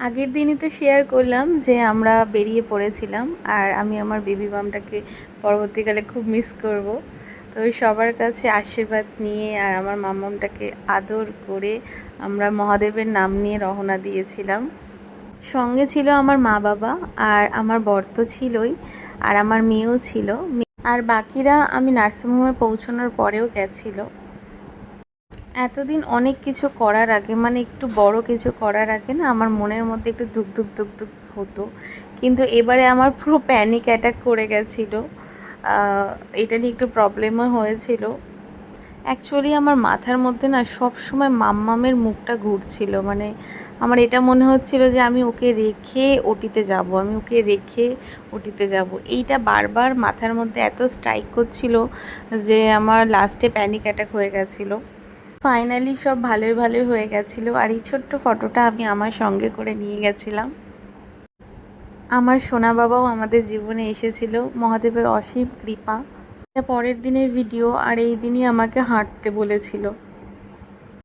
আগের দিনই তো শেয়ার করলাম যে আমরা বেরিয়ে পড়েছিলাম, আর আমি আমার বেবি মামটাকে পরবর্তীকালে খুব মিস করব। তো ওই সবার কাছে আশীর্বাদ নিয়ে আর আমার মাম্মামটাকে আদর করে আমরা মহাদেবের নাম নিয়ে রওনা দিয়েছিলাম। সঙ্গে ছিল আমার মা বাবা, আর আমার বর তো ছিলই, আর আমার মেয়েও ছিল। আর বাকিরা আমি নার্সিংহোমে পৌঁছানোর পরেও গেছিলো। এতদিন অনেক কিছু করার আগে, মানে একটু বড় কিছু করার আগে না, আমার মনের মধ্যে একটু ধুক ধুক ধুক ধুক হতো, কিন্তু এবারে আমার পুরো প্যানিক অ্যাটাক করে গেছিলো। এটা নিয়ে একটু প্রবলেমও হয়েছিল। অ্যাকচুয়ালি আমার মাথার মধ্যে না সব সময় মাম্মামের মুখটা ঘুরছিল, মানে আমার এটা মনে হচ্ছিল যে আমি ওকে রেখে ওটিতে যাব, আমি ওকে রেখে ওটিতে যাব। এইটা বারবার মাথার মধ্যে এত স্ট্রাইক করছিল যে আমার লাস্টে প্যানিক অ্যাটাক হয়ে গেছিলো। ফাইনালি সব ভালোই ভালোই হয়ে গেছিলো। আর এই ছোট্ট ফটোটা আমি আমার সঙ্গে করে নিয়ে গেছিলাম। আমার সোনা বাবাও আমাদের জীবনে এসেছিল, মহাদেবের অসীম কৃপা। এটা পরের দিনের ভিডিও, আর এই দিনই আমাকে হাঁটতে বলেছিল।